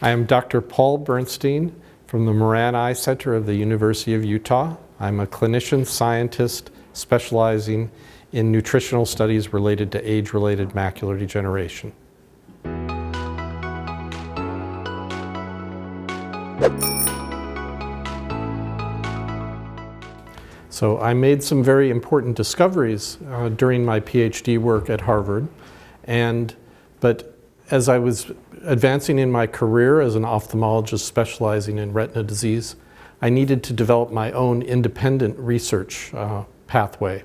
I am Dr. Paul Bernstein from the Moran Eye Center of the University of Utah. I'm a clinician scientist specializing in nutritional studies related to age-related macular degeneration. So I made some very important discoveries during my PhD work at Harvard, but as I was advancing in my career as an ophthalmologist specializing in retina disease, I needed to develop my own independent research pathway.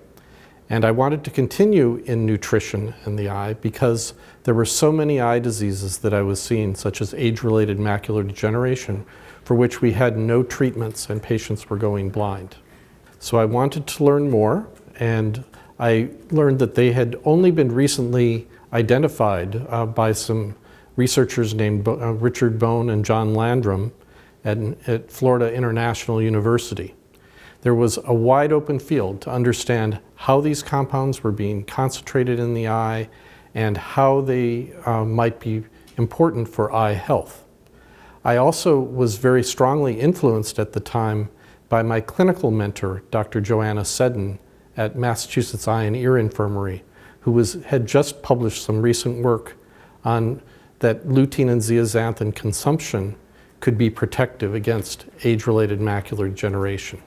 And I wanted to continue in nutrition in the eye because there were so many eye diseases that I was seeing, such as age-related macular degeneration, for which we had no treatments and patients were going blind. So I wanted to learn more, and I learned that they had only been recently identified by some researchers named Richard Bone and John Landrum at Florida International University. There was a wide open field to understand how these compounds were being concentrated in the eye and how they might be important for eye health. I also was very strongly influenced at the time by my clinical mentor, Dr. Joanna Seddon at Massachusetts Eye and Ear Infirmary, who had just published some recent work on that lutein and zeaxanthin consumption could be protective against age-related macular degeneration.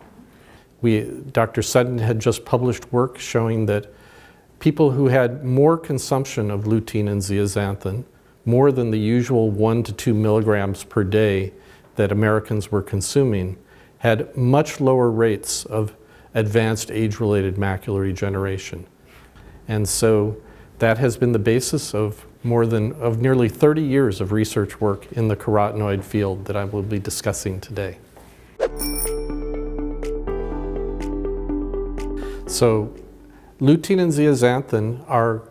Dr. Seddon had just published work showing that people who had more consumption of lutein and zeaxanthin, more than the usual 1 to 2 milligrams per day that Americans were consuming, had much lower rates of advanced age-related macular degeneration. And so that has been the basis of nearly 30 years of research work in the carotenoid field that I will be discussing today. So lutein and zeaxanthin are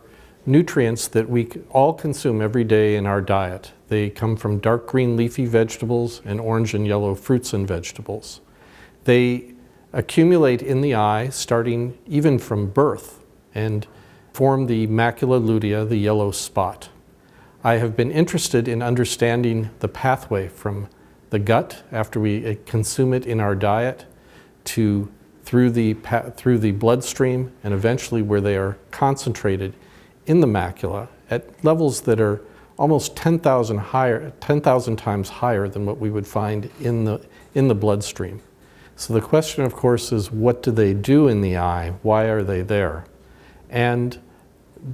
nutrients that we all consume every day in our diet. They come from dark green leafy vegetables and orange and yellow fruits and vegetables. They accumulate in the eye starting even from birth and form the macula lutea, the yellow spot. I have been interested in understanding the pathway from the gut after we consume it in our diet to through the bloodstream and eventually where they are concentrated in the macula at levels that are almost 10,000 times higher than what we would find in the bloodstream. So the question, of course, is what do they do in the eye? Why are they there? And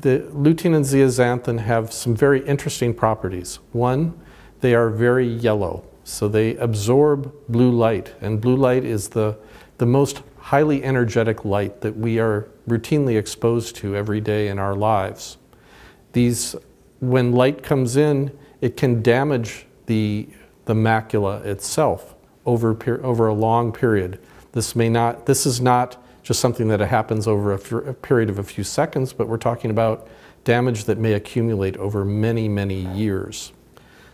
the lutein and zeaxanthin have some very interesting properties. One, they are very yellow, so they absorb blue light, and blue light is the most highly energetic light that we are routinely exposed to every day in our lives. When light comes in, it can damage the macula itself over a long period. This is not just something that happens over a period of a few seconds, but we're talking about damage that may accumulate over many, many years.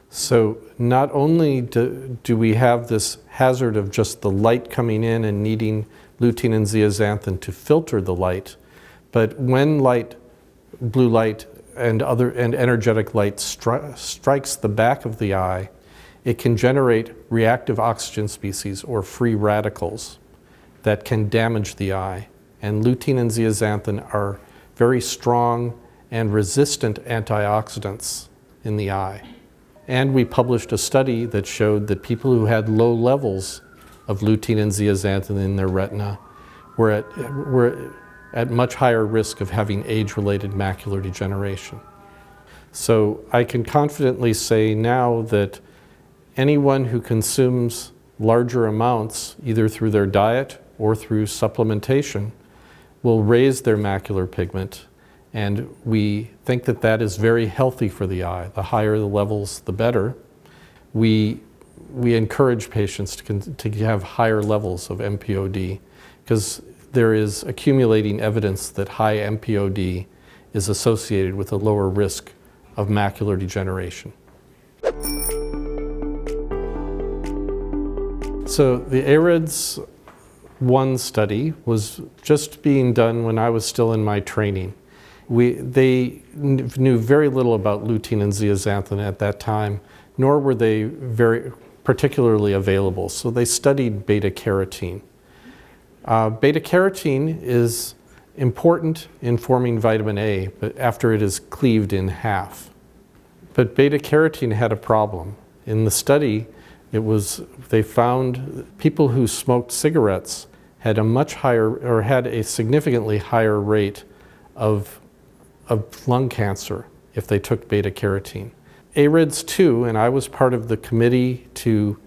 So not only do we have this hazard of just the light coming in and needing lutein and zeaxanthin to filter the light, but when blue light and energetic light strikes the back of the eye, it can generate reactive oxygen species or free radicals that can damage the eye. And lutein and zeaxanthin are very strong and resistant antioxidants in the eye. And we published a study that showed that people who had low levels of lutein and zeaxanthin in their retina were at much higher risk of having age-related macular degeneration. So I can confidently say now that anyone who consumes larger amounts, either through their diet or through supplementation, will raise their macular pigment, and we think that that is very healthy for the eye. The higher the levels, the better. We encourage patients to have higher levels of MPOD because there is accumulating evidence that high MPOD is associated with a lower risk of macular degeneration. So the AREDS 1 study was just being done when I was still in my training. They knew very little about lutein and zeaxanthin at that time. nor were they very particularly available. So they studied beta-carotene. Beta-carotene is important in forming vitamin A, but after it is cleaved in half. But beta-carotene had a problem. In the study, they found people who smoked cigarettes had a much higher, or had a significantly higher rate of lung cancer if they took beta-carotene. AREDS2, and I was part of the committee to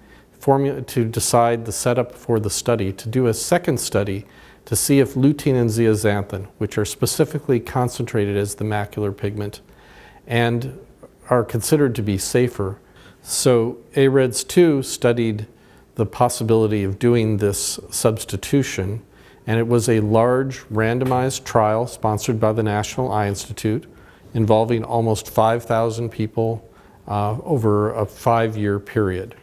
decide the setup for the study, to do a second study to see if lutein and zeaxanthin, which are specifically concentrated as the macular pigment and are considered to be safer. So AREDS2 studied the possibility of doing this substitution, and it was a large randomized trial sponsored by the National Eye Institute involving almost 5,000 people over a 5-year period.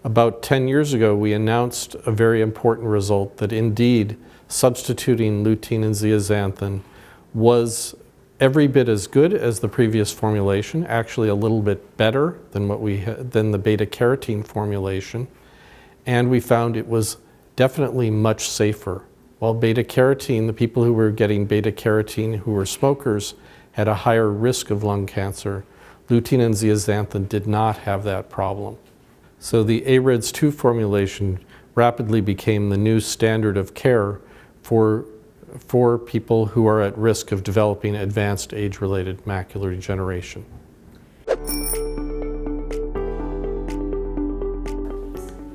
About 10 years ago, we announced a very important result that indeed substituting lutein and zeaxanthin was every bit as good as the previous formulation, actually a little bit better than than the beta-carotene formulation, and we found it was definitely much safer. While beta-carotene, the people who were getting beta-carotene who were smokers had a higher risk of lung cancer, lutein and zeaxanthin did not have that problem. So the AREDS2 formulation rapidly became the new standard of care for people who are at risk of developing advanced age-related macular degeneration.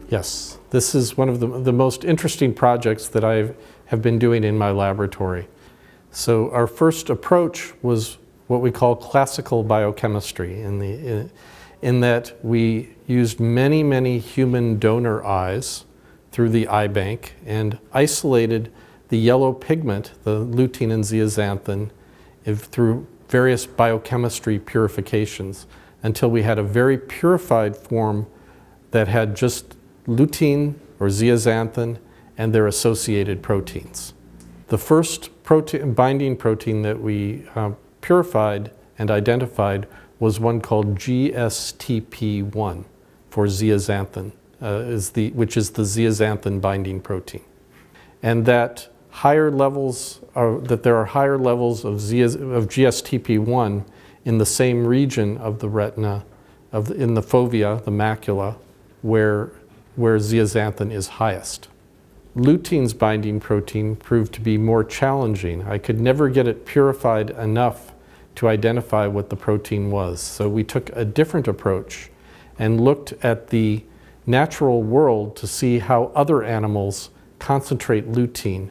Yes, this is one of the most interesting projects that I have been doing in my laboratory. So our first approach was what we call classical biochemistry, in that we used many, many human donor eyes through the eye bank and isolated the yellow pigment, the lutein and zeaxanthin, through various biochemistry purifications until we had a very purified form that had just lutein or zeaxanthin and their associated proteins. The first binding protein that we purified and identified was one called GSTP1 for zeaxanthin, which is the zeaxanthin binding protein. And that there are higher levels of GSTP1 in the same region of the retina, in the fovea, the macula, where zeaxanthin is highest. Lutein's binding protein proved to be more challenging. I could never get it purified enough to identify what the protein was. So we took a different approach and looked at the natural world to see how other animals concentrate lutein.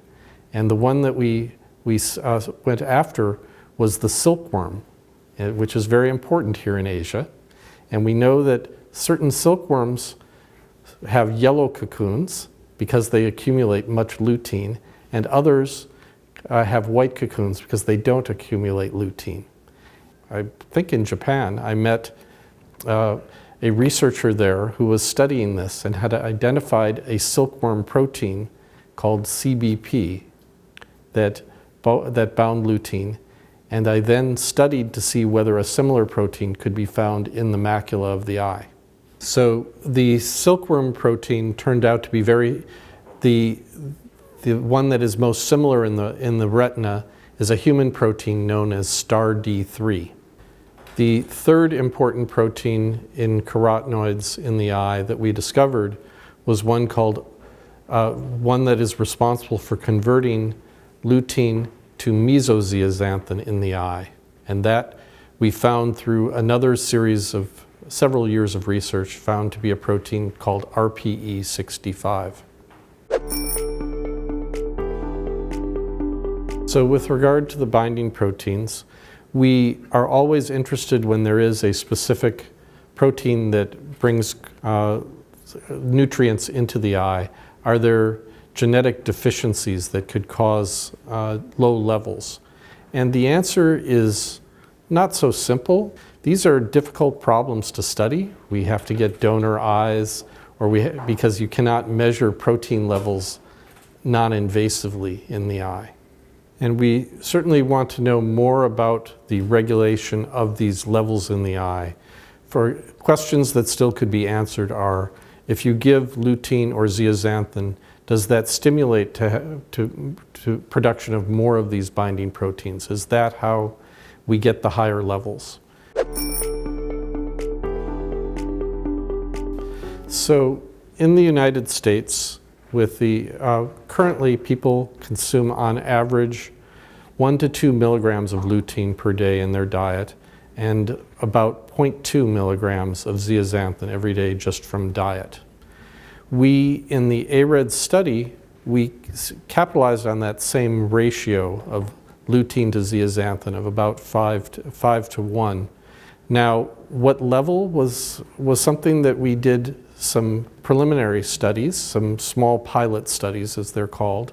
And the one that we went after was the silkworm, which is very important here in Asia. And we know that certain silkworms have yellow cocoons because they accumulate much lutein, and others have white cocoons because they don't accumulate lutein. I think in Japan I met a researcher there who was studying this and had identified a silkworm protein called CBP that bound lutein, and I then studied to see whether a similar protein could be found in the macula of the eye. So the silkworm protein turned out to be the one that is most similar in the retina is a human protein known as STAR-D3. The third important protein in carotenoids in the eye that we discovered was one that is responsible for converting lutein to mesozeaxanthin in the eye. And that we found through another series of several years of research, found to be a protein called RPE65. So with regard to the binding proteins, we are always interested when there is a specific protein that brings nutrients into the eye. Are there genetic deficiencies that could cause low levels? And the answer is not so simple. These are difficult problems to study. We have to get donor eyes, because you cannot measure protein levels non-invasively in the eye. And we certainly want to know more about the regulation of these levels in the eye for questions that still could be answered are, if you give lutein or zeaxanthin, does that stimulate to production of more of these binding proteins? Is that how we get the higher levels? So in the United States, with the currently people consume on average 1 to 2 milligrams of lutein per day in their diet, and about 0.2 milligrams of zeaxanthin every day just from diet. We, in the ARED study, we capitalized on that same ratio of lutein to zeaxanthin of about 5 to 1. Now, what level was something that we did some preliminary studies, some small pilot studies as they're called,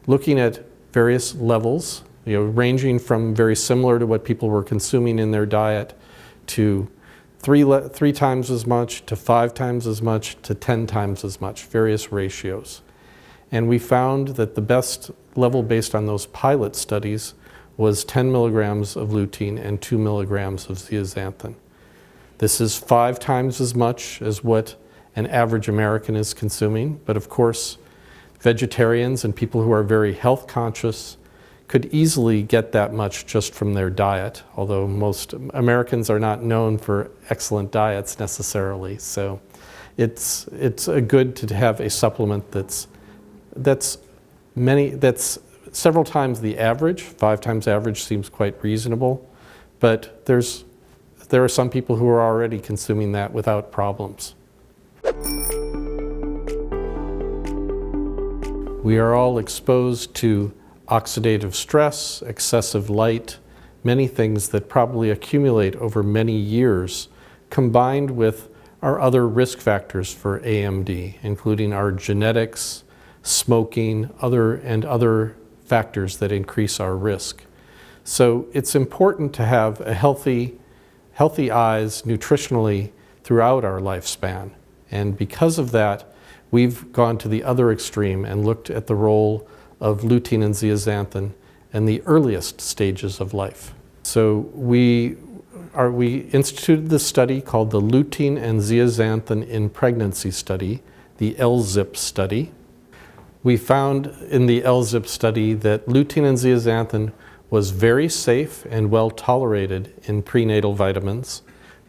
looking at various levels, ranging from very similar to what people were consuming in their diet to 3 times as much, to 5 times as much, to 10 times as much, various ratios. And we found that the best level based on those pilot studies was 10 milligrams of lutein and 2 milligrams of zeaxanthin. This is 5 times as much as what an average American is consuming, but of course, vegetarians and people who are very health conscious could easily get that much just from their diet, although most Americans are not known for excellent diets necessarily. So it's good to have a supplement that's several times the average. 5 times average seems quite reasonable, but there are some people who are already consuming that without problems. We are all exposed to oxidative stress, excessive light, many things that probably accumulate over many years, combined with our other risk factors for AMD, including our genetics, smoking, other factors that increase our risk. So it's important to have a healthy eyes nutritionally throughout our lifespan. And because of that, we've gone to the other extreme and looked at the role of lutein and zeaxanthin in the earliest stages of life. So we instituted this study called the Lutein and Zeaxanthin in Pregnancy Study, the LZIP study. We found in the LZIP study that lutein and zeaxanthin was very safe and well tolerated in prenatal vitamins.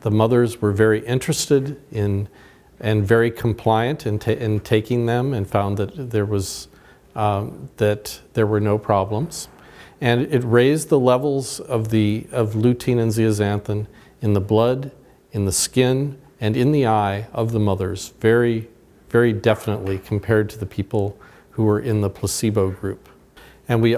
The mothers were very interested in and very compliant in taking them, and found that there were no problems. And it raised the levels of lutein and zeaxanthin in the blood, in the skin, and in the eye of the mothers very, very definitely compared to the people who were in the placebo group. And we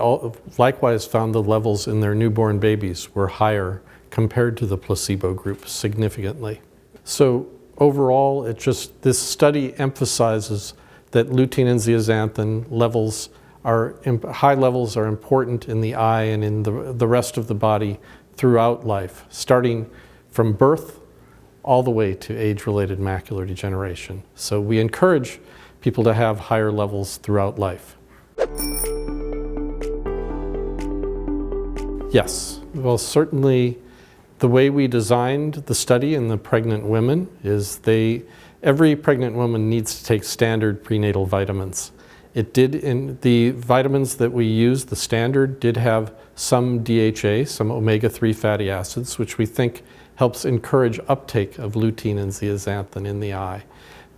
likewise found the levels in their newborn babies were higher compared to the placebo group significantly. So overall, this study emphasizes that lutein and zeaxanthin high levels are important in the eye and in the rest of the body throughout life, starting from birth all the way to age-related macular degeneration. So we encourage people to have higher levels throughout life. Yes, well, certainly the way we designed the study in the pregnant women is every pregnant woman needs to take standard prenatal vitamins. It did, in the vitamins that we used, the standard did have some DHA, some omega-3 fatty acids, which we think helps encourage uptake of lutein and zeaxanthin in the eye.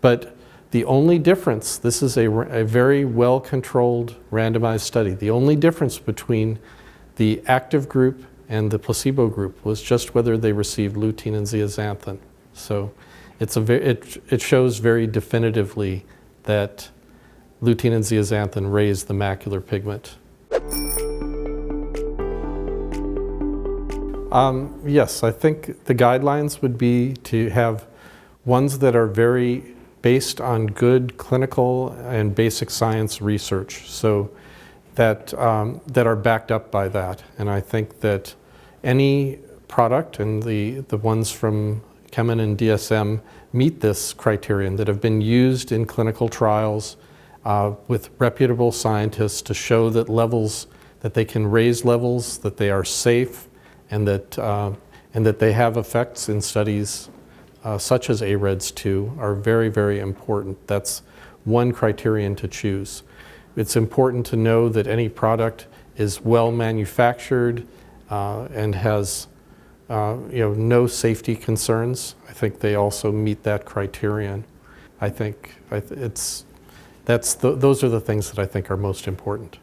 But the only difference, this is a very well-controlled randomized study, the only difference between the active group and the placebo group was just whether they received lutein and zeaxanthin. So it shows very definitively that lutein and zeaxanthin raise the macular pigment. Yes, I think the guidelines would be to have ones that are very based on good clinical and basic science research, so that are backed up by that. And I think that any product, and the ones from Kemin and DSM meet this criterion, that have been used in clinical trials with reputable scientists to show that they can raise levels, that they are safe, and that they have effects in studies such as AREDS2, are very, very important. That's one criterion to choose. It's important to know that any product is well manufactured and has no safety concerns. I think they also meet that criterion. I think those are the things that I think are most important.